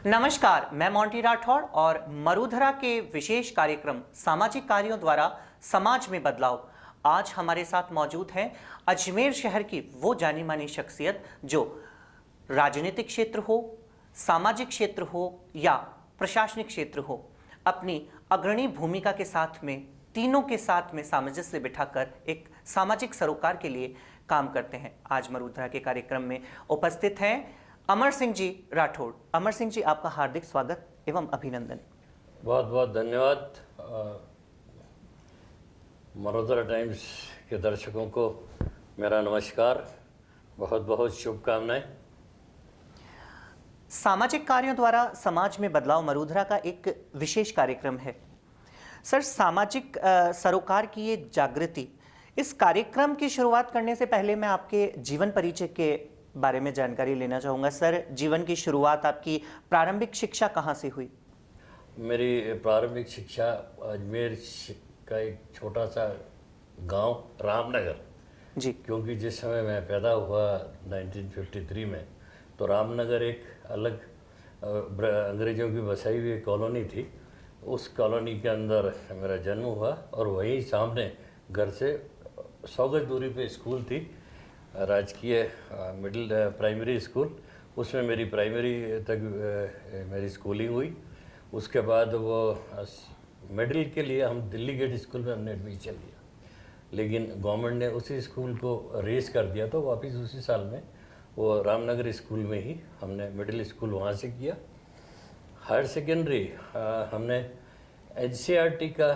नमस्कार, मैं मोंटी राठौड़ और मरुधरा के विशेष कार्यक्रम सामाजिक कार्यों द्वारा समाज में बदलाव। आज हमारे साथ मौजूद हैं अजमेर शहर की वो जानी मानी शख्सियत जो राजनीतिक क्षेत्र हो, सामाजिक क्षेत्र हो या प्रशासनिक क्षेत्र हो, अपनी अग्रणी भूमिका के साथ में तीनों के साथ में सामंजस्य बिठाकर एक सामाजिक सरोकार के लिए काम करते हैं। आज मरुधरा के कार्यक्रम में उपस्थित हैं अमर सिंह जी राठौड़। अमर सिंह जी, आपका हार्दिक स्वागत एवं अभिनंदन। बहुत बहुत धन्यवाद। मरुधरा टाइम्स के दर्शकों को मेरा नमस्कार, बहुत बहुत शुभकामनाएं। सामाजिक कार्यों द्वारा समाज में बदलाव मरुधरा का एक विशेष कार्यक्रम है। सर, सामाजिक सरोकार की ये जागृति, इस कार्यक्रम की शुरुआत करने से पहले मैं आपके जीवन परिचय के बारे में जानकारी लेना चाहूँगा। सर, जीवन की शुरुआत, आपकी प्रारंभिक शिक्षा कहाँ से हुई? मेरी प्रारंभिक शिक्षा अजमेर का एक छोटा सा गांव रामनगर जी, क्योंकि जिस समय मैं पैदा हुआ 1953 में, तो रामनगर एक अलग अंग्रेज़ों की बसाई हुई कॉलोनी थी। उस कॉलोनी के अंदर मेरा जन्म हुआ और वहीं सामने घर से 100 गज दूरी पे स्कूल थी, राजकीय मिडिल प्राइमरी स्कूल। उसमें मेरी प्राइमरी तक मेरी स्कूलिंग हुई। उसके बाद वो मिडिल के लिए हम दिल्ली गेट स्कूल में हमने एडमिशन लिया, लेकिन गवर्नमेंट ने उसी स्कूल को रेस कर दिया, तो वापस उसी साल में वो रामनगर स्कूल में ही हमने मिडिल स्कूल वहाँ से किया। हायर सेकेंडरी हमने NCERT का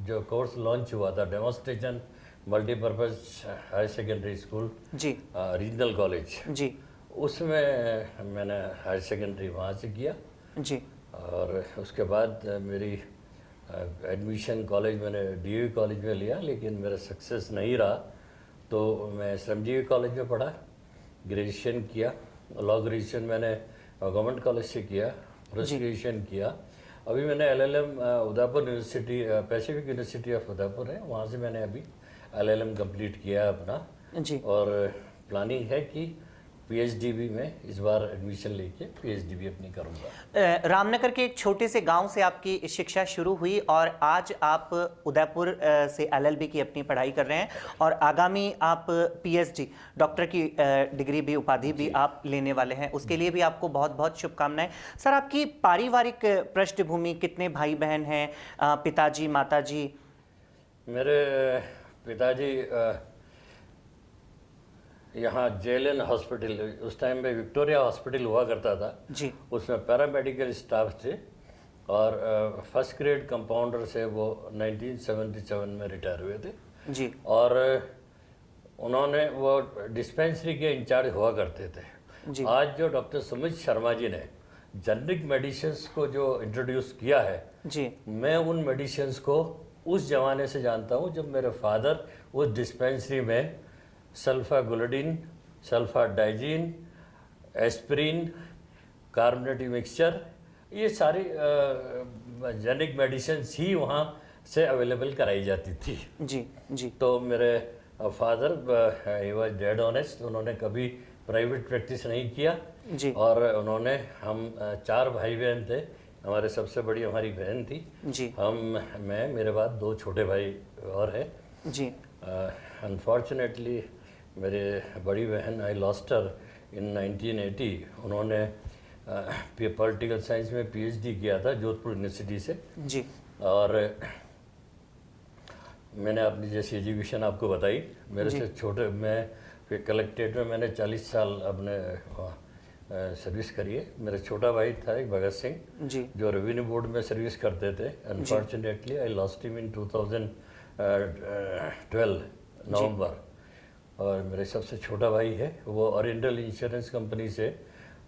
जो कोर्स लॉन्च हुआ था, demonstration multipurpose higher secondary school ji, regional college ji, उसमें मैंने हायर सेकेंडरी वहाँ से किया। जी, और उसके बाद मेरी एडमिशन कॉलेज मैंने DAV कॉलेज में लिया, लेकिन मेरा सक्सेस नहीं रहा, तो मैं श्रमजीवी कॉलेज में पढ़ा, ग्रेजुएशन किया। लॉ ग्रेजुएशन मैंने गवर्नमेंट कॉलेज से किया, पोस्ट ग्रेजुएशन किया। अभी मैंने LLM Udaipur university, Pacific university of Udaipur है, वहाँ से मैंने अभी LLM कंप्लीट किया अपना जी। और प्लानिंग है कि PhD भी मैं इस बार एडमिशन लेके PhD भी अपनी करूँगा। रामनगर के एक छोटे से गांव से आपकी शिक्षा शुरू हुई और आज आप उदयपुर से LLB की अपनी पढ़ाई कर रहे हैं और आगामी आप PhD डॉक्टर की डिग्री भी, उपाधि भी आप लेने वाले हैं। उसके लिए भी आपको बहुत बहुत शुभकामनाएं। सर, आपकी पारिवारिक पृष्ठभूमि, कितने भाई बहन हैं, पिताजी, माताजी? मेरे पिताजी यहाँ JLN हॉस्पिटल, उस टाइम में विक्टोरिया हॉस्पिटल हुआ करता था जी, उसमें पैरामेडिकल स्टाफ थे और फर्स्ट ग्रेड कंपाउंडर से वो 1977 में रिटायर हुए थे जी, और उन्होंने वो डिस्पेंसरी के इंचार्ज हुआ करते थे जी। आज जो डॉक्टर सुमित शर्मा जी ने जेनरिक मेडिसिन्स को जो इंट्रोड्यूस किया है जी, मैं उन मेडिसिन्स को उस ज़माने से जानता हूँ जब मेरे फादर उस डिस्पेंसरी में सल्फागुलोडिन, सल्फाडाइजीन, एस्पिरिन, कार्बोनेटिक मिक्सचर, ये सारी जेनिक मेडिसिन्स ही वहाँ से अवेलेबल कराई जाती थी। जी, जी, तो मेरे father he was dead honest, उन्होंने कभी प्राइवेट प्रैक्टिस नहीं किया जी, और उन्होंने, हम 4 भाई बहन थे, हमारे सबसे बड़ी हमारी बहन थी, जी, मैं, मेरे बाद 2 छोटे भाई और हैं जी, अनफॉर्चुनेटली मेरे बड़ी बहन, आई लॉस्ट हर इन 1980। उन्होंने पॉलिटिकल साइंस में PhD किया था जोधपुर यूनिवर्सिटी से जी, और मैंने अपनी जैसी एजुकेशन आपको बताई, मेरे से छोटे, मैं फिर कलेक्ट्रेट में मैंने 40 साल अपने सर्विस करी है। मेरा छोटा भाई था एक भगत सिंह, जी, जो रेवेन्यू बोर्ड में सर्विस करते थे। Unfortunately I lost him in 2012 नवंबर। और मेरे सबसे छोटा भाई है, वो ओरिएंटल इंश्योरेंस कंपनी से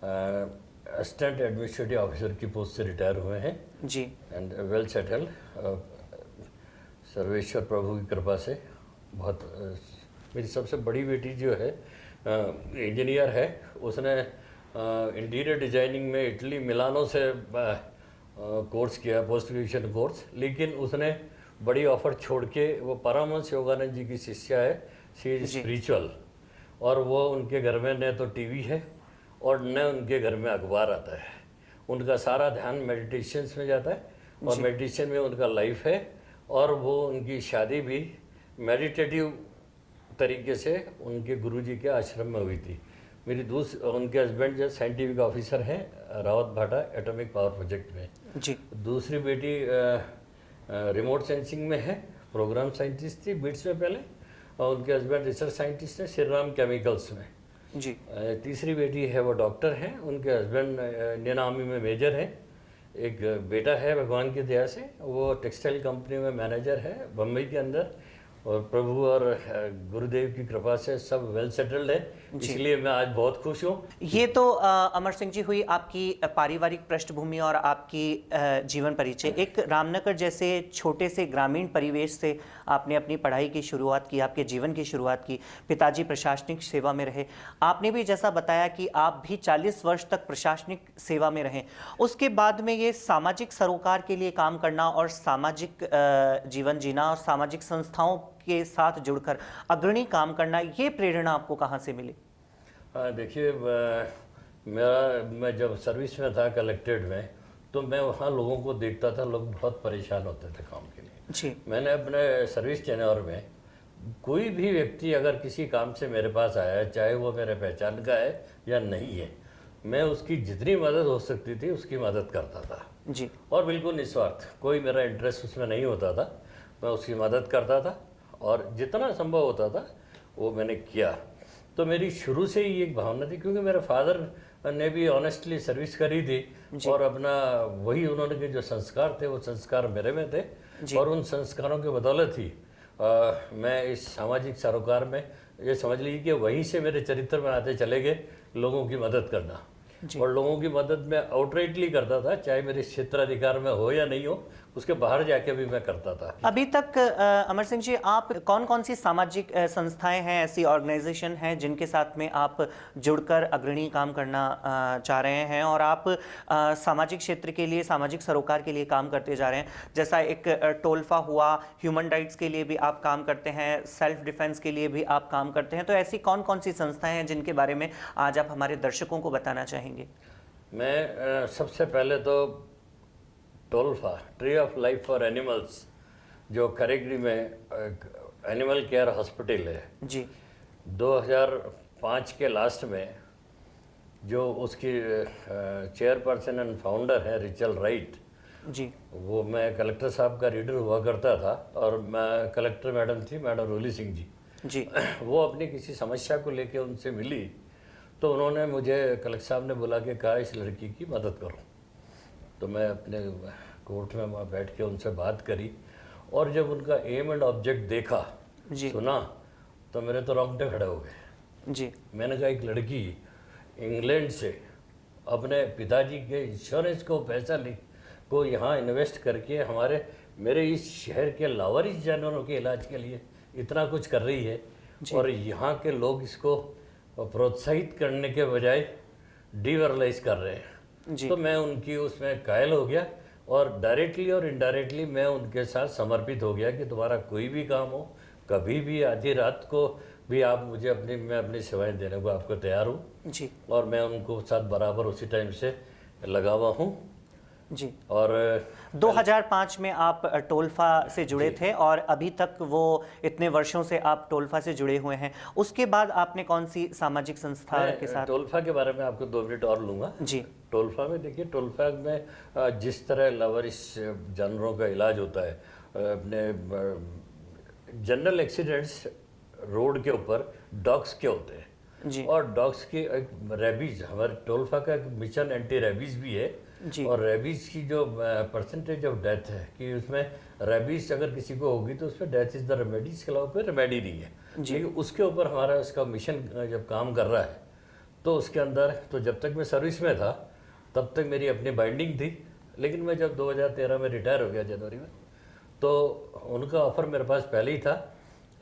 असिस्टेंट एडमिनिस्ट्रेटिव ऑफिसर की पोस्ट से रिटायर हुए हैं जी, एंड वेल सेटल्ड, सर्वेश्वर प्रभु की कृपा से। बहुत मेरी सबसे बड़ी बेटी जो है इंजीनियर है, उसने इंटीरियर डिजाइनिंग में इटली मिलानो से कोर्स किया, पोस्ट ग्रेजुएशन कोर्स, लेकिन उसने बड़ी ऑफर छोड़ के, वो परमहंस योगानंद जी की शिष्या है, शी इज स्पिरिचुअल, और वो उनके घर में न तो टीवी है और न उनके घर में अखबार आता है। उनका सारा ध्यान मेडिटेशंस में जाता है और मेडिटेशन में उनका लाइफ है। और वो उनकी शादी भी मेडिटेटिव तरीके से उनके गुरुजी के आश्रम में हुई थी। मेरी उनके हस्बैंड जो साइंटिफिक ऑफिसर हैं रावत भाटा एटॉमिक पावर प्रोजेक्ट में जी। दूसरी बेटी रिमोट सेंसिंग में है, प्रोग्राम साइंटिस्ट थी बिट्स में पहले, और उनके हस्बैंड रिसर्च साइंटिस्ट हैं श्री राम केमिकल्स में जी। तीसरी बेटी है वो डॉक्टर हैं, उनके हस्बैंड इंडियन आर्मी में मेजर हैं। एक बेटा है भगवान की दया से, वो टेक्सटाइल कंपनी में मैनेजर है बम्बई के अंदर, और प्रभु और गुरुदेव की कृपा से सब वेल सेटल्ड है, इसलिए मैं आज बहुत खुश हूँ। ये तो अमर सिंह जी हुई आपकी पारिवारिक पृष्ठभूमि और आपकी जीवन परिचय। एक रामनगर जैसे छोटे से ग्रामीण परिवेश से आपने अपनी पढ़ाई की शुरुआत की, आपके जीवन की शुरुआत की। पिताजी प्रशासनिक सेवा में रहे, आपने भी जैसा बताया कि आप भी 40 वर्ष तक प्रशासनिक सेवा में रहे। उसके बाद में ये सामाजिक सरोकार के लिए काम करना और सामाजिक जीवन जीना और सामाजिक संस्थाओं के साथ जुड़कर अग्रणी काम करना, ये प्रेरणा आपको कहाँ से मिली? देखिए, मैं जब सर्विस में था कलेक्ट्रेट में, तो मैं वहाँ लोगों को देखता था, लोग बहुत परेशान होते थे काम के लिए जी। मैंने अपने सर्विस टेन्योर में कोई भी व्यक्ति अगर किसी काम से मेरे पास आया है, चाहे वो मेरे पहचान का है या नहीं है, मैं उसकी जितनी मदद हो सकती थी उसकी मदद करता था जी। और बिल्कुल निस्वार्थ, कोई मेरा इंटरेस्ट उसमें नहीं होता था, मैं उसकी मदद करता था और जितना संभव होता था वो मैंने किया। तो मेरी शुरू से ही एक भावना थी, क्योंकि मेरे फादर ने भी ऑनेस्टली सर्विस करी थी और अपना वही उन्होंने के जो संस्कार थे वो संस्कार मेरे में थे, और उन संस्कारों के बदौलत ही मैं इस सामाजिक सरोकार में, ये समझ लीजिए कि वहीं से मेरे चरित्र में आते चले गए लोगों की मदद करना। और लोगों की मदद मैं आउटराइटली करता था, चाहे मेरे क्षेत्राधिकार में हो या नहीं हो, उसके बाहर जाके भी मैं करता था। अभी तक अमर सिंह जी, आप कौन कौन सी सामाजिक संस्थाएं हैं, ऐसी ऑर्गेनाइजेशन हैं जिनके साथ में आप जुड़कर अग्रणी काम करना चाह रहे हैं और आप सामाजिक क्षेत्र के लिए, सामाजिक सरोकार के लिए काम करते जा रहे हैं? जैसा एक टोलफा हुआ, ह्यूमन राइट्स के लिए भी आप काम करते हैं, सेल्फ डिफेंस के लिए भी आप काम करते हैं, तो ऐसी कौन कौन सी संस्थाएं हैं जिनके बारे में आज आप हमारे दर्शकों को बताना चाहेंगे? मैं सबसे पहले तो TOLFA, tree of life for animals, जो करेगड़ी में एनिमल केयर हॉस्पिटल है जी, 2005 के लास्ट में जो उसकी चेयरपर्सन एंड फाउंडर है रिचल राइट जी, वो मैं कलेक्टर साहब का रीडर हुआ करता था, और मैं कलेक्टर मैडम थी, मैडम रोली सिंह जी। वो अपनी किसी समस्या को लेके उनसे मिली, तो उन्होंने मुझे कलेक्टर साहब ने बुला के कहा इस लड़की की मदद करो। तो मैं अपने कोर्ट में वहाँ बैठ के उनसे बात करी, और जब उनका एम एंड ऑब्जेक्ट देखा, सुना, तो मेरे तो रोंगटे खड़े हो गए जी। मैंने कहा एक लड़की इंग्लैंड से अपने पिताजी के इंश्योरेंस को पैसा को यहाँ इन्वेस्ट करके मेरे इस शहर के लावारिस जानवरों के इलाज के लिए इतना कुछ कर रही है, और यहाँ के लोग इसको प्रोत्साहित करने के बजाय डिवरलाइज कर रहे हैं। तो मैं उनकी उसमें कायल हो गया, और डायरेक्टली और इनडायरेक्टली मैं उनके साथ समर्पित हो गया कि तुम्हारा कोई भी काम हो, कभी भी आधी रात को भी आप मुझे मैं अपनी सेवाएं देने को आपको तैयार हूँ जी। और मैं उनको साथ बराबर उसी टाइम से लगा हुआ हूँ जी। और 2005 में आप टोलफा से जुड़े थे और अभी तक वो इतने वर्षों से आप टोलफा से जुड़े हुए हैं। उसके बाद आपने कौन सी सामाजिक संस्था के साथ? टोलफा के बारे में आपको 2 मिनट और लूँगा जी। टोलफा में देखिए, टोलफा में जिस तरह लावारिस जानवरों का इलाज होता है, अपने जनरल एक्सीडेंट्स रोड के ऊपर डॉग्स के होते हैं जी। और डॉग्स की एक रेबीज, हमारे टोलफा का एक मिशन एंटी रेबीज भी है जी। और रेबीज की जो परसेंटेज ऑफ डेथ है कि उसमें रेबीज अगर किसी को होगी तो उसमें डेथ इज द रेमेडी, इसके अलावा कोई रेमेडी नहीं है। लेकिन उसके ऊपर हमारा इसका मिशन जब काम कर रहा है तो उसके अंदर, तो जब तक मैं सर्विस में था तब तक मेरी अपनी बाइंडिंग थी, लेकिन मैं जब 2013 में रिटायर हो गया जनवरी में, तो उनका ऑफर मेरे पास पहले ही था,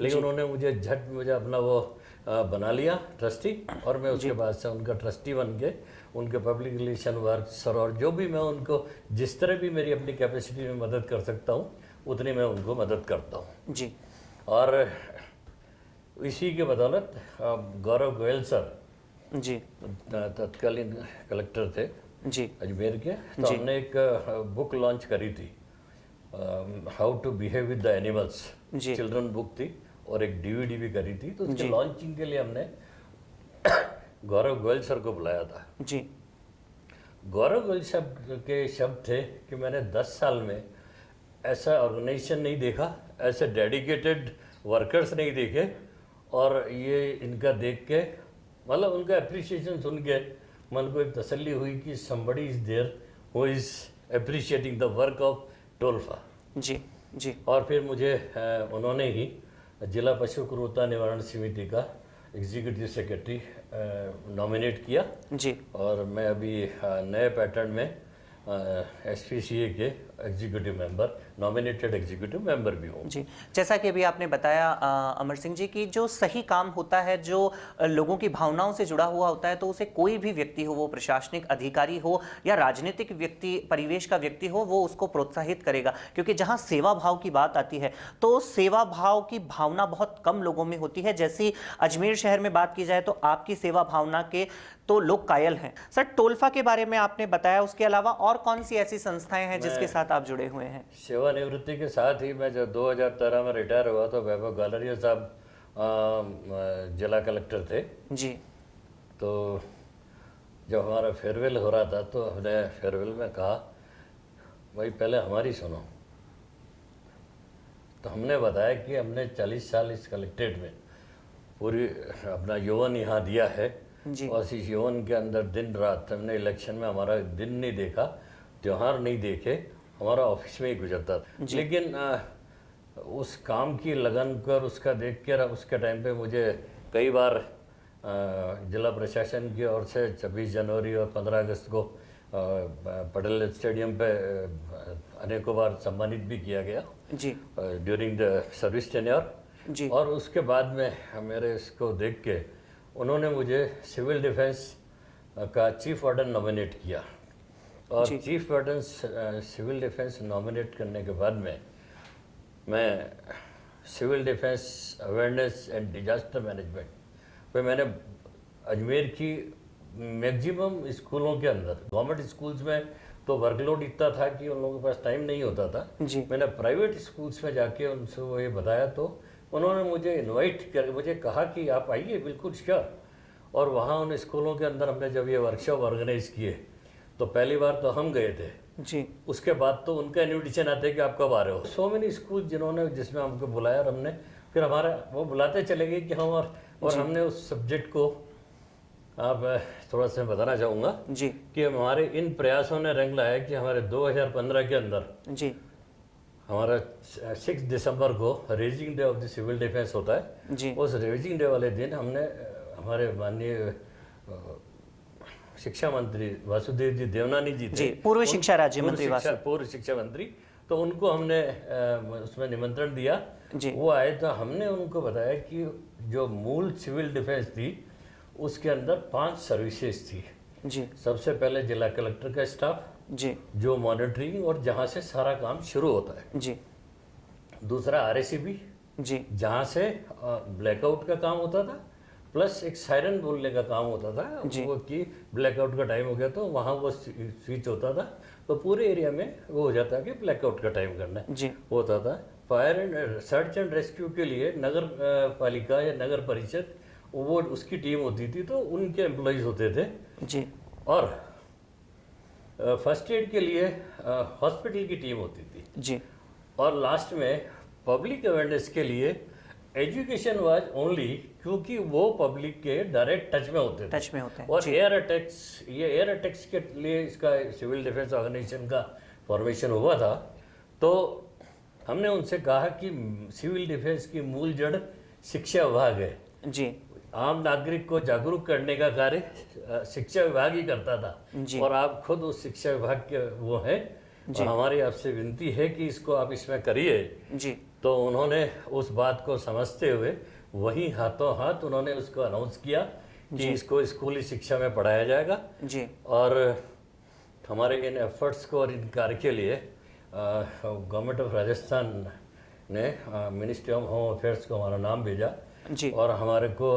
लेकिन उन्होंने मुझे अपना वो बना लिया ट्रस्टी, और मैं उसके बाद से उनका ट्रस्टी बन के उनके पब्लिक रिलेशन वर्क सर, और जो भी मैं उनको जिस तरह भी मेरी अपनी कैपेसिटी में मदद कर सकता हूँ उतनी मैं उनको मदद करता हूँ जी। और इसी के बदौलत गौरव गोयल सर जी तत्कालीन कलेक्टर थे, जी अजमेर के, तो जी। हमने एक बुक लॉन्च करी थी, how to behave with the animals, जी चिल्ड्रन बुक थी, और एक डीवीडी भी करी थी। तो उसके जी लॉन्चिंग के लिए हमने गौरव गोयल सर को बुलाया था। जी गौरव गोयल साहब के शब्द थे कि मैंने 10 साल में ऐसा ऑर्गेनाइजेशन नहीं देखा, ऐसे डेडिकेटेड वर्कर्स नहीं देखे, और ये इनका देख के मतलब उनका अप्रिसिएशन सुन के मन को एक तसल्ली हुई कि somebody is there who is appreciating the work of टोल्फा। जी जी और फिर मुझे उन्होंने ही जिला पशु क्रूरता निवारण समिति का एग्जीक्यूटिव सेक्रेटरी नॉमिनेट किया, जी और मैं अभी नए पैटर्न में SPCA के executive member, nominated executive member भी हूँ। जी। जैसा कि अभी आपने बताया अमर सिंह जी कि जो सही काम होता है, जो लोगों की भावनाओं से जुड़ा हुआ होता है, तो उसे कोई भी व्यक्ति हो, वो प्रशासनिक अधिकारी हो या राजनीतिक व्यक्ति, परिवेश का व्यक्ति हो, वो उसको प्रोत्साहित करेगा। क्योंकि जहाँ सेवा भाव की बात आती है तो सेवा भाव की भावना बहुत कम लोगों में होती है। जैसी अजमेर शहर में बात की जाए तो आपकी सेवा भावना के तो लोग कायल हैं। सर, टोल्फा के बारे में आपने बताया, उसके अलावा और कौन सी ऐसी संस्थाएं हैं जिसके साथ आप जुड़े हुए हैं? सेवानिवृत्ति के साथ ही मैं जब 2013 में रिटायर हुआ तो वैभव गालरिया साहब जिला कलेक्टर थे। जी तो जब हमारा फेयरवेल हो रहा था तो हमने फेयरवेल में कहा, भाई पहले हमारी सुनो। तो हमने बताया कि हमने 40 साल इस कलेक्ट्रेट में पूरी अपना यौवन यहाँ दिया है, जी और इस यौवन के अंदर दिन रात हमने इलेक्शन में हमारा दिन नहीं देखा, त्यौहार नहीं देखे, हमारा ऑफिस में ही गुजरता था। लेकिन उस काम की लगन कर उसका देख कर उसके टाइम पे मुझे कई बार जिला प्रशासन की ओर से 26 जनवरी और 15 अगस्त को पटेल स्टेडियम पे अनेकों बार सम्मानित भी किया गया जी ड्यूरिंग द सर्विस टेन्योर। जी और उसके बाद में मेरे इसको देख के उन्होंने मुझे सिविल डिफेंस का चीफ वार्डन नॉमिनेट किया, और chief warden civil defence nominate करने के बाद में मैं civil defence awareness and disaster management पे मैंने अजमेर की मैक्सिमम स्कूलों के अंदर, गवर्नमेंट स्कूल्स में तो वर्कलोड इतना था कि उन लोगों के पास टाइम नहीं होता था। जी मैंने प्राइवेट स्कूल्स में जाके उनसे वो ये बताया, तो उन्होंने मुझे इनवाइट कर मुझे कहा कि आप आइए, बिल्कुल श्योर। और वहाँ उन स्कूलों के अंदर हमने जब ये वर्कशॉप ऑर्गेनाइज किए तो पहली बार तो हम गए थे जी उसके बाद तो उनका इन्विटेशन आते कि आप कब आ रहे हो। सो मेनी स्कूल जिन्होंने जिसमें हमको बुलाया, और हमने फिर हमारा वो बुलाते चले गए कि हम और हमने उस सब्जेक्ट को आप थोड़ा सा बताना चाहूँगा जी कि हमारे इन प्रयासों ने रंग लाया कि हमारे 2015 के अंदर जी हमारा 6 दिसंबर को raising day of the civil defence होता है। जी उस रेजिंग डे वाले दिन हमने हमारे माननीय शिक्षा मंत्री वासुदेव जी देवनानी जी थे, जी, पूर्व शिक्षा राज्य मंत्री पूर्व शिक्षा मंत्री, तो उनको हमने उसमें निमंत्रण दिया। जी वो आए तो हमने उनको बताया कि जो मूल सिविल डिफेंस थी उसके अंदर 5 सर्विसेज थी। जी सबसे पहले जिला कलेक्टर का स्टाफ जी जो मॉनिटरिंग और जहाँ से सारा काम शुरू होता है। जी दूसरा RACB जी जहाँ से ब्लैकआउट का काम होता था, प्लस एक सायरन बोलने का काम होता था वो कि ब्लैकआउट का टाइम हो गया तो वहाँ वो स्विच होता था, तो पूरे एरिया में वो हो जाता कि ब्लैकआउट का टाइम करना है जी होता था। Fire and search and rescue के लिए नगर पालिका या नगर परिषद वो उसकी टीम होती थी, तो उनके एम्प्लॉयज़ होते थे। जी और फर्स्ट एड के लिए हॉस्पिटल की टीम होती थी जी और लास्ट में पब्लिक अवेयरनेस के लिए एजुकेशन वाज ओनली, क्योंकि वो पब्लिक के डायरेक्ट टच में होते थे। और एयर अटैक्स के लिए इसका सिविल डिफेंस ऑर्गेनाइजेशन का फॉर्मेशन हुआ था। तो हमने उनसे कहा कि सिविल डिफेंस की मूल जड़ शिक्षा विभाग है जी, आम नागरिक को जागरूक करने का कार्य शिक्षा विभाग ही करता था और आप खुद उस शिक्षा विभाग के वो हैं और हमारी आपसे विनती है कि इसको आप इसमें करिए जी। तो उन्होंने उस बात को समझते हुए वही हाथों हाथ उन्होंने उसको अनाउंस किया कि इसको स्कूली शिक्षा में पढ़ाया जाएगा जी। और हमारे इन एफर्ट्स को और इन कार्य के लिए गवर्नमेंट ऑफ राजस्थान ने मिनिस्ट्री ऑफ होम अफेयर्स को हमारा नाम भेजा जी। और हमारे को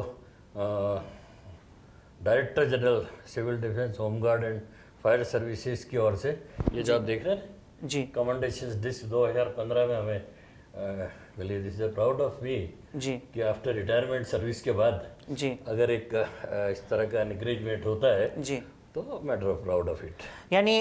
director general civil defence home guard and fire services की ओर से ये जो आप देख रहे हैं जी कमेंडेशन डिस्क 2015 में हमें बोलिए this is proud of me जी कि आफ्टर रिटायरमेंट सर्विस के बाद जी अगर एक इस तरह का एनकरेजमेंट होता है जी तो matter of proud of it. यानी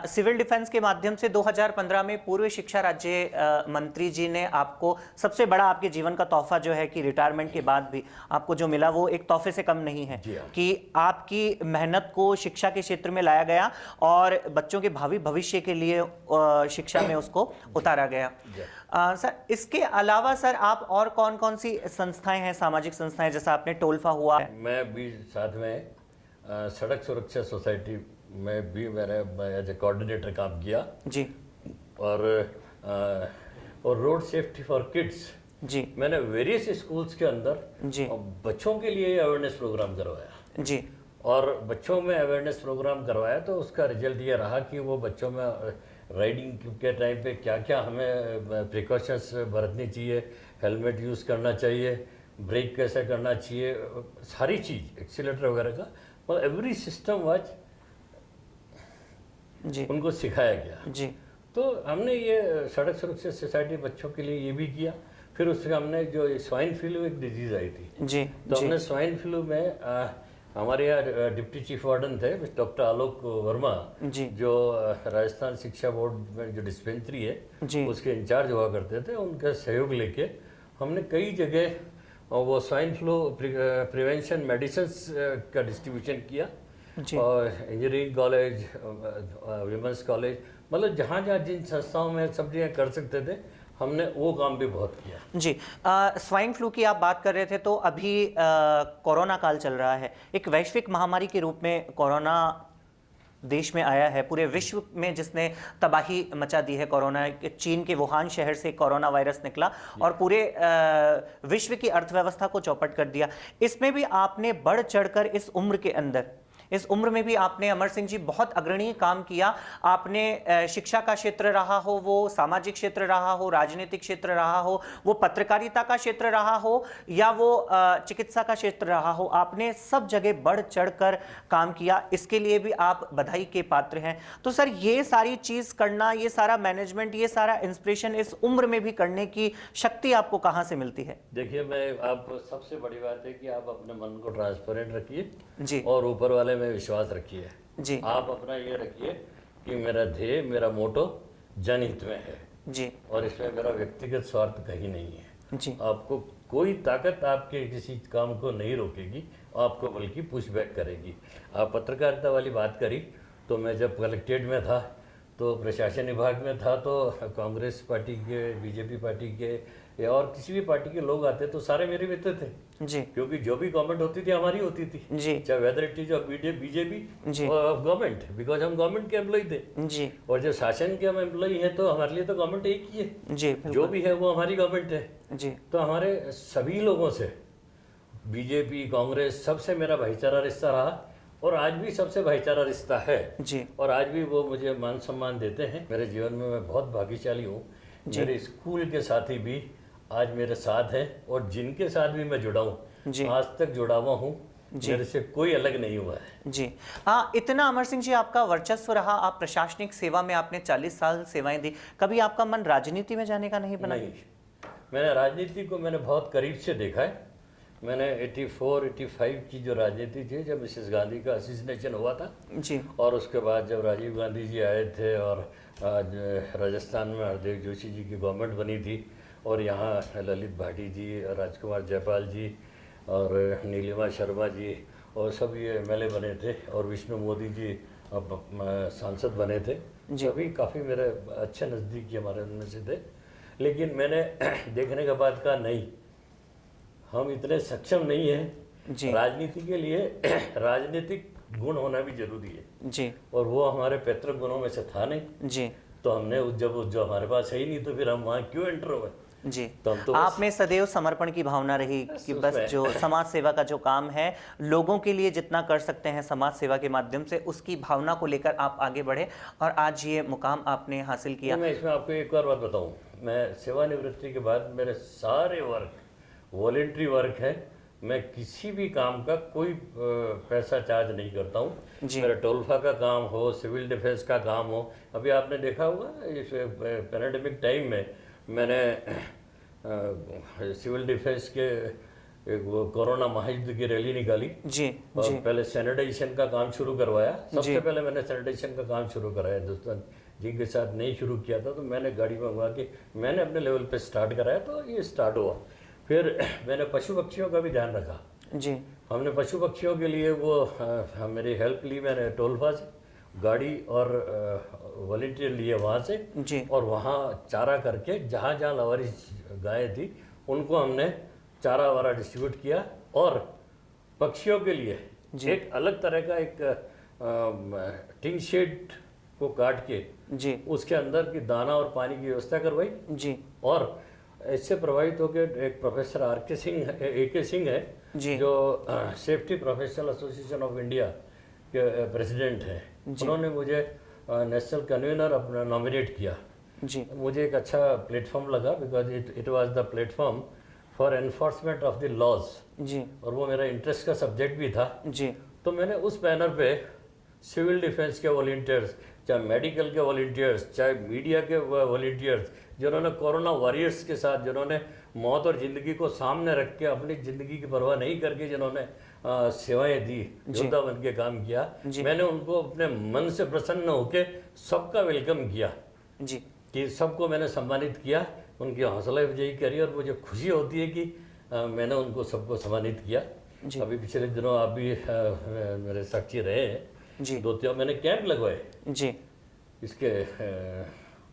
सिविल डिफेंस के माध्यम से 2015 में पूर्व शिक्षा राज्य मंत्री जी ने आपको सबसे बड़ा आपके जीवन का तोहफा जो है कि रिटायरमेंट के बाद भी आपको जो मिला वो एक तोहफे से कम नहीं है जी हाँ। कि आपकी मेहनत को शिक्षा के क्षेत्र में लाया गया और बच्चों के भावी भविष्य के लिए शिक्षा में उसको उतारा गया। सर इसके अलावा सर आप और कौन कौन सी संस्थाएं हैं, सामाजिक संस्थाएं, जैसा आपने टोलफा हुआ है? मैं भी साथ में सड़क सुरक्षा सोसाइटी में भी मैंने एज ए कोऑर्डिनेटर काम किया जी और रोड सेफ्टी फॉर किड्स जी मैंने वेरियस स्कूल्स के अंदर जी बच्चों के लिए अवेयरनेस प्रोग्राम करवाया जी और बच्चों में अवेयरनेस प्रोग्राम करवाया तो उसका रिजल्ट ये रहा कि वो बच्चों में राइडिंग के टाइम पे क्या क्या हमें प्रिकॉशंस बरतनी चाहिए, हेलमेट यूज़ करना चाहिए, ब्रेक कैसे करना चाहिए, सारी चीज़ एक्सीलेटर वगैरह का और एवरी सिस्टम वाज जी उनको सिखाया गया। जी तो हमने ये सड़क सुरक्षा सोसाइटी बच्चों के लिए ये भी किया। फिर उससे हमने जो स्वाइन फ्लू एक डिजीज़ आई थी जी तो जी हमने स्वाइन फ्लू में हमारे यहाँ डिप्टी चीफ वार्डन थे डॉक्टर आलोक वर्मा जी जो राजस्थान शिक्षा बोर्ड में जो डिस्पेंसरी है जी उसके इंचार्ज हुआ करते थे, उनका सहयोग लेके हमने कई जगह वो स्वाइन फ्लू प्रिवेंशन मेडिसिन का डिस्ट्रीब्यूशन किया जी और इंजीनियरिंग कॉलेज, विमेंस कॉलेज, मतलब जहाँ जहाँ जिन संस्थाओं में सब जगह कर सकते थे हमने वो काम भी बहुत किया। जी स्वाइन फ्लू की आप बात कर रहे थे तो अभी कोरोना काल चल रहा है, एक वैश्विक महामारी के रूप में कोरोना देश में आया है, पूरे विश्व में जिसने तबाही मचा दी है। कोरोना चीन के वुहान शहर से कोरोना वायरस निकला और पूरे विश्व की अर्थव्यवस्था को चौपट कर दिया। इसमें भी आपने बढ़ चढ़कर इस उम्र में भी आपने, अमर सिंह जी, बहुत अग्रणीय काम किया। आपने शिक्षा का क्षेत्र रहा हो, वो सामाजिक क्षेत्र रहा हो, राजनीतिक क्षेत्र रहा हो, वो पत्रकारिता का क्षेत्र रहा हो या वो चिकित्सा का क्षेत्र रहा हो, आपने सब जगह बढ़ चढ़कर काम किया। इसके लिए भी आप बधाई के पात्र हैं। तो सर ये सारी चीज करना, ये सारा मैनेजमेंट, ये सारा इंस्पिरेशन इस उम्र में भी करने की शक्ति आपको कहाँ से मिलती है? देखिए, मैं आप सबसे बड़ी बात है कि आप अपने मन को ट्रांसपेरेंट रखिए जी और ऊपर वाले में विश्वास रखिए। जी आप अपना ये रखिए कि मेरा ध्येय, मेरा मोटो जनहित में है जी और इसमें मेरा व्यक्तिगत स्वार्थ कहीं नहीं है। जी आपको कोई ताकत आपके किसी काम को नहीं रोकेगी, आपको बल्कि पुश बैक करेगी। आप पत्रकारिता वाली बात करी तो मैं जब कलेक्ट्रेट में था तो प्रशासन विभाग में था तो कांग्रेस पार्टी के, बीजेपी पार्टी के या और किसी भी पार्टी के लोग आते तो सारे मेरे मित्र थे जी क्योंकि जो भी गवर्नमेंट होती थी हमारी होती थी, जी चाहे whether it is of BJP जी गवर्नमेंट, बिकॉज हम गवर्नमेंट के एम्प्लॉय थे जी और जब शासन के हम एम्प्लॉय हैं तो हमारे लिए तो गवर्नमेंट एक ही है, जी जो भी है वो हमारी गवर्नमेंट है। जी तो हमारे सभी लोगों से, बीजेपी, कांग्रेस, सबसे मेरा भाईचारा रिश्ता रहा और आज भी सबसे भाईचारा रिश्ता है जी और आज भी वो मुझे मान सम्मान देते हैं। मेरे जीवन में मैं बहुत भाग्यशाली हूँ। मेरे स्कूल के साथी भी आज मेरे साथ हैं और जिनके साथ भी मैं जुड़ा हूँ, जी आज तक जुड़ा हुआ हूँ, मेरे से कोई अलग नहीं हुआ है। जी हाँ, इतना अमर सिंह जी आपका वर्चस्व रहा, आप प्रशासनिक सेवा में आपने 40 साल सेवाएं दी, कभी आपका मन राजनीति में जाने का नहीं बना? नहीं, मैंने राजनीति को मैंने बहुत करीब से देखा है। मैंने 84-85 की जो राजनीति थी, जब मिसेस गांधी का असिस्नेशन हुआ था जी और उसके बाद जब राजीव गांधी जी आए थे और आज राजस्थान में हरदेव जोशी जी की गवर्नमेंट बनी थी और यहाँ ललित भाटी जी, राजकुमार जयपाल जी और नीलिमा शर्मा जी और सब ये एमएलए बने थे और विष्णु मोदी जी अब सांसद बने थे। अभी काफ़ी मेरे अच्छे नज़दीकी हमारे उनमें से थे, लेकिन मैंने देखने के बाद कहा नहीं, हम इतने सक्षम नहीं हैं राजनीति के लिए। राजनीतिक गुण होना भी जरूरी है जी और वो हमारे पैतृक गुणों में से था नहीं जी तो हमने जब जो हमारे पास है ही नहीं तो फिर हम वहाँ क्यों एंटर हुए? जी तो हम तो आप में सदैव समर्पण की भावना रही कि बस जो समाज सेवा का जो काम है, लोगों के लिए जितना कर सकते हैं समाज सेवा के माध्यम से, उसकी भावना को लेकर आप आगे बढ़े और आज ये मुकाम आपने हासिल किया। मैं इसमें आपको एक और बात बताऊं, मैं सेवानिवृत्ति के बाद मेरे सारे वर्क वॉलेंट्री वर्क है। मैं किसी भी काम का कोई पैसा चार्ज नहीं करता हूँ। जी। मेरा टोलफा का काम हो, सिविल डिफेंस का काम हो, अभी आपने देखा होगा इस पैंडेमिक टाइम में मैंने सिविल डिफेंस के एक वो कोरोना महायुद्ध की रैली निकाली जी और जी पहले सैनिटाइजेशन का काम शुरू करवाया। जी। सबसे पहले मैंने सैनिटाइजेशन का काम शुरू कराया, हिंदुस्तान जिनके साथ नहीं शुरू किया था, तो मैंने गाड़ी मंगवा के मैंने अपने लेवल पे स्टार्ट कराया, तो ये स्टार्ट हुआ। फिर मैंने पशु पक्षियों का भी ध्यान रखा। जी हमने पशु पक्षियों के लिए वो मेरी हेल्प ली मैंने टोलफा से, गाड़ी और वॉलंटियर लिए वहाँ से, जी और वहाँ चारा करके जहाँ जहाँ लावारिस गायें थी उनको हमने चारा वारा डिस्ट्रीब्यूट किया। और पक्षियों के लिए एक अलग तरह का एक टिन शेड को काट के जी उसके अंदर की दाना और पानी की व्यवस्था करवाई। जी और इससे प्रभावित होकर एक प्रोफेसर A.K. सिंह है, जी जो safety professional association of India के प्रेसिडेंट हैं, उन्होंने मुझे नेशनल कन्वीनर अपना नॉमिनेट किया। जी मुझे एक अच्छा प्लेटफॉर्म लगा, because it was the platform for enforcement of the laws, जी और वो मेरा इंटरेस्ट का सब्जेक्ट भी था। जी तो मैंने उस बैनर पे सिविल डिफेंस के वॉलंटियर्स, चाहे मेडिकल के वॉलंटियर्स, चाहे मीडिया के वॉलंटियर्स, जिन्होंने कोरोना वॉरियर्स के साथ, जिन्होंने मौत और ज़िंदगी को सामने रख के अपनी ज़िंदगी की परवाह नहीं करके जिन्होंने सेवाएं दी, योद्धा बन के काम किया, मैंने उनको अपने मन से प्रसन्न होकर सबका वेलकम किया जी कि सबको मैंने सम्मानित किया, उनकी हौसला अफजाई करी, और मुझे खुशी होती है कि मैंने उनको सबको सम्मानित किया। अभी पिछले दिनों आप भी मेरे साक्षी रहे हैं, जी 2-3 मैंने कैंप लगवाए जी इसके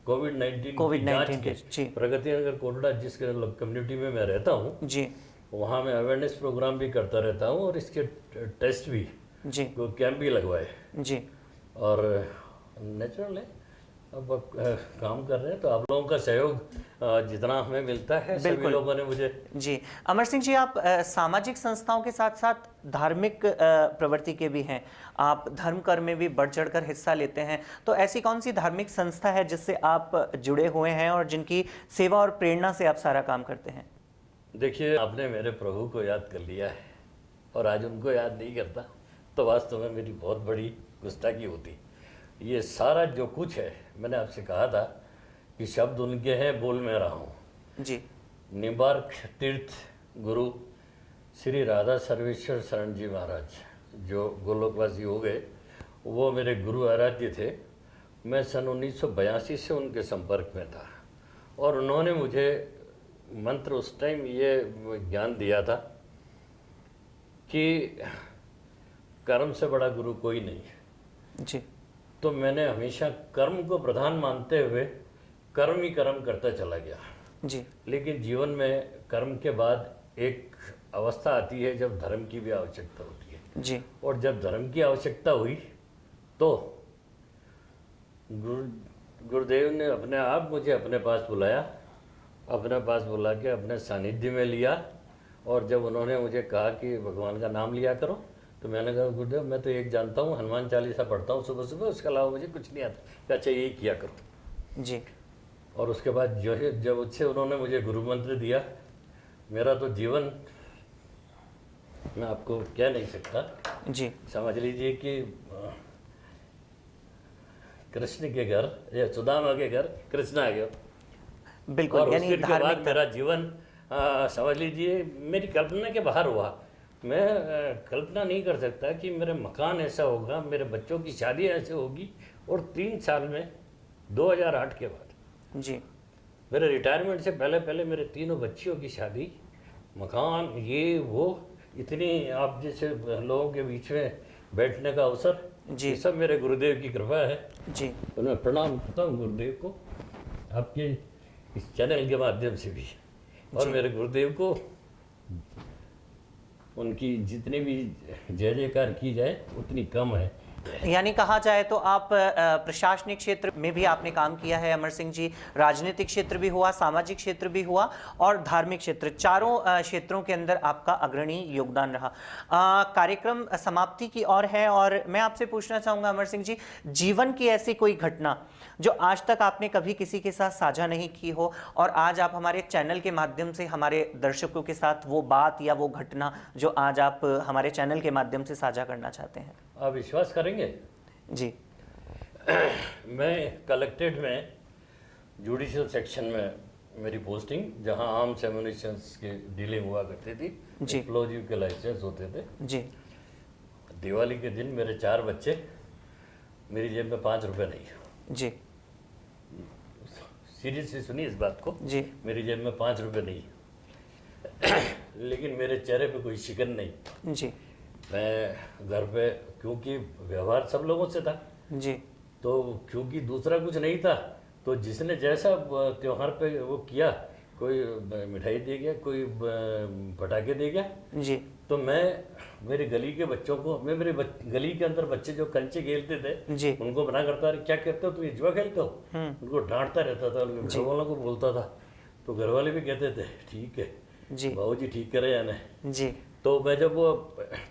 कोविड-19 की जांच के। जी प्रगति नगर कोटड़ा जिस कम्युनिटी में मैं रहता हूँ, जी वहाँ मैं अवेयरनेस प्रोग्राम भी करता रहता हूँ, और इसके टेस्ट भी, जी कैंप भी लगवाए। जी और नेचुरल है, अब काम कर रहे हैं, तो आप लोगों का सहयोग जितना हमें मिलता है, सभी लोगों ने मुझे। जी अमर सिंह जी, आप सामाजिक संस्थाओं के साथ साथ धार्मिक प्रवृत्ति के भी हैं, आप धर्म कर्म में भी बढ़ चढ़कर हिस्सा लेते हैं, तो ऐसी कौन सी धार्मिक संस्था है जिससे आप जुड़े हुए हैं और जिनकी सेवा और प्रेरणा से आप सारा काम करते हैं? देखिए, आपने मेरे प्रभु को याद कर लिया है और आज उनको याद नहीं करता, तो वास्तव में मेरी बहुत बड़ी गुस्ताखी होती। ये सारा जो कुछ है, मैंने आपसे कहा था कि शब्द उनके हैं, बोल मैं रहा हूँ। जी निम्बार्क तीर्थ गुरु श्री राधा सर्वेश्वर शरण जी महाराज, जो गोलोकवासी हो गए, वो मेरे गुरु आराध्य थे। मैं सन 1982 से उनके संपर्क में था, और उन्होंने मुझे मंत्र उस टाइम ये ज्ञान दिया था कि कर्म से बड़ा गुरु कोई नहीं है। जी तो मैंने हमेशा कर्म को प्रधान मानते हुए कर्म ही कर्म करता चला गया। जी लेकिन जीवन में कर्म के बाद एक अवस्था आती है जब धर्म की भी आवश्यकता होती है। जी और जब धर्म की आवश्यकता हुई तो गुरुदेव ने अपने आप मुझे अपने पास बुलाया, अपने पास बुला के अपने सानिध्य में लिया। और जब उन्होंने मुझे कहा कि भगवान का नाम लिया करो, तो मैंने कहा गुरुदेव मैं तो एक जानता हूँ, हनुमान चालीसा पढ़ता हूँ सुबह सुबह, उसके अलावा मुझे कुछ नहीं आता। अच्छा, यही किया करो। जी और उसके बाद जो है, जब उससे उन्होंने मुझे गुरु मंत्र दिया, मेरा तो जीवन मैं आपको कह नहीं सकता। जी समझ लीजिए कि कृष्ण के घर या सुदामा के घर कृष्ण आ गया। बिल्कुल, और यानी उसके बाद धार्मिक मेरा जीवन समझ लीजिए मेरी कल्पना के बाहर हुआ। मैं कल्पना नहीं कर सकता कि मेरे मकान ऐसा होगा, मेरे बच्चों की शादी ऐसे होगी। और 3 साल में 2008 के बाद जी मेरे रिटायरमेंट से पहले पहले मेरे 3 बच्चियों की शादी, मकान, ये वो, इतनी आप जैसे लोगों के बीच में बैठने का अवसर, जी ये सब मेरे गुरुदेव की कृपा है। जी तो मैं प्रणाम करता हूँ गुरुदेव को आपके इस चैनल के माध्यम से भी, और मेरे गुरुदेव को उनकी जितनी भी जय जयकार की जाए उतनी कम है। यानी कहा जाए तो आप प्रशासनिक क्षेत्र में भी आपने काम किया है अमर सिंह जी, राजनीतिक क्षेत्र भी हुआ, सामाजिक क्षेत्र भी हुआ और धार्मिक क्षेत्र, चारों क्षेत्रों के अंदर आपका अग्रणी योगदान रहा। कार्यक्रम समाप्ति की ओर है और मैं आपसे पूछना चाहूँगा अमर सिंह जी, जीवन की ऐसी कोई घटना जो आज तक आपने कभी किसी के साथ साझा नहीं की हो और आज आप हमारे चैनल के माध्यम से हमारे दर्शकों के साथ वो बात या वो घटना जो आज आप हमारे चैनल के माध्यम से साझा करना चाहते हैं? आप विश्वास करेंगे जी। मैं कलेक्ट्रेट में जुडिशियल सेक्शन में मेरी पोस्टिंग, जहां आर्म्स एम्युनिशंस की डीलिंग हुआ करती थी, जी। एक्सप्लोजिव के लाइसेंस होते थे। जी। दिवाली के दिन मेरे 4 बच्चे, मेरी जेब में 5 रुपए नहीं। जी। सीरियसली सुनिए इस बात को। जी। मेरी जेब में 5 रुपए नहीं लेकिन मेरे चेहरे पे कोई शिकन नहीं। जी। मैं घर पे, क्योंकि व्यवहार सब लोगों से था, जी। तो क्योंकि दूसरा कुछ नहीं था, तो जिसने जैसा त्योहार पे वो किया, कोई मिठाई दे गया, कोई पटाखे दे गया, जी। तो मैं मेरे गली के बच्चों को, मैं मेरे गली के अंदर बच्चे जो कंचे खेलते थे, जी। उनको मना करता, अरे क्या करते हो तुम, ये जुआ खेलते हो? उनको डांटता रहता था, घर वालों को बोलता था, तो घर वाले भी कहते थे ठीक है जी। बाबूजी ठीक करे या नहीं। जी। तो मैं जब वो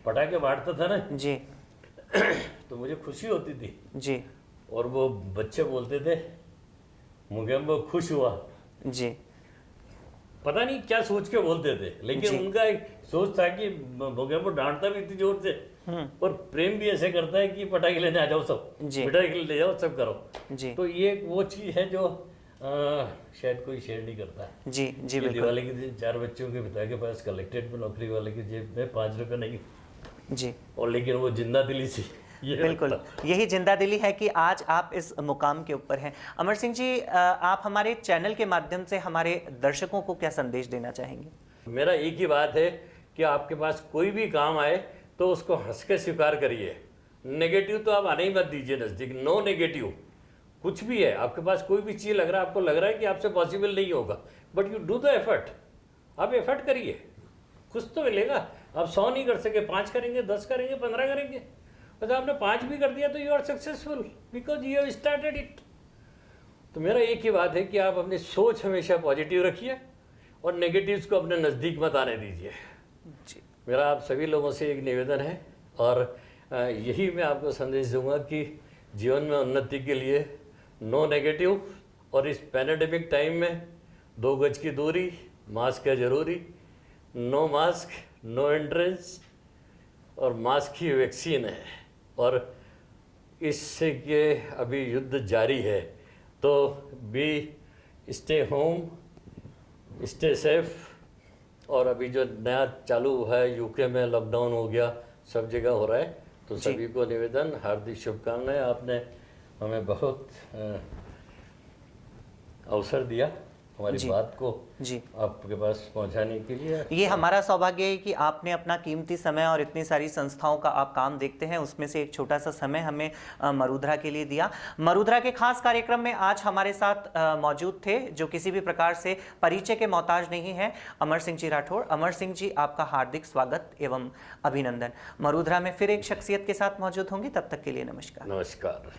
पटाखे बांटता था ना, जी। तो मुझे खुशी होती थी। जी। और वो बच्चे बोलते थे मुगेम्बो खुश हुआ। जी। पता नहीं क्या सोच के बोलते थे, लेकिन उनका एक सोच था कि मुगेम्बो डांटता भी इतनी जोर से और प्रेम भी ऐसे करता है कि पटाखे लेने आ जाओ सब, जी। मिठाई ले जाओ सब करो। जी। तो ये वो चीज़ है जो शायद कोई शेयर नहीं करता है। जी। जी। ये बिल्कुल। दिवाली के दिन 4 बच्चों के पिता के पास कलेक्ट्रेट में नौकरी वाले की जेब में 5 रुपए नहीं, जी। और लेकिन वो जिंदा दिली से ये बिल्कुल, यही जिंदा दिली है कि आज आप इस मुकाम के ऊपर हैं। अमर सिंह जी, आप हमारे चैनल के माध्यम से हमारे दर्शकों को क्या संदेश देना चाहेंगे? मेरा एक ही बात है कि आपके पास कोई भी काम आए तो उसको हंस के स्वीकार करिए। नेगेटिव तो आप आने ही मत दीजिए नज़दीक। No negative. कुछ भी है आपके पास, कोई भी चीज़ लग रहा है, आपको लग रहा है कि आपसे पॉसिबल नहीं होगा, but you do the effort. आप एफर्ट करिए, कुछ तो मिलेगा। आप 100 नहीं कर सके, 5 करेंगे, 10 करेंगे, 15 करेंगे, बस आपने 5 भी कर दिया तो you are successful because you have started it. तो मेरा एक ही बात है कि आप अपनी सोच हमेशा पॉजिटिव रखिए और नेगेटिव्स को अपने नज़दीक मत आने दीजिए। मेरा आप सभी लोगों से एक निवेदन है, और यही मैं आपको संदेश दूंगा कि जीवन में उन्नति के लिए नो नेगेटिव, और इस पैंडेमिक टाइम में 2 गज की दूरी, मास्क है ज़रूरी, नो मास्क नो एंट्रेंस, और मास्क ही वैक्सीन है। और इससे के अभी युद्ध जारी है, तो be stay home, stay safe. और अभी जो नया चालू हुआ है, यूके में लॉकडाउन हो गया, सब जगह हो रहा है, तो सभी को निवेदन, हार्दिक शुभकामनाएं। आपने हमें बहुत अवसर दिया हमारी बात को जी आपके पास पहुंचाने के लिए। ये हमारा सौभाग्य है कि आपने अपना कीमती समय और इतनी सारी संस्थाओं का आप काम देखते हैं, उसमें से एक छोटा सा समय हमें मरुधरा के लिए दिया। मरुधरा के खास कार्यक्रम में आज हमारे साथ मौजूद थे, जो किसी भी प्रकार से परिचय के मोहताज नहीं है, अमर सिंह जी राठौड़। अमर सिंह जी, आपका हार्दिक स्वागत एवं अभिनंदन। मरुधरा में फिर एक शख्सियत के साथ मौजूद होंगे, तब तक के लिए नमस्कार। नमस्कार।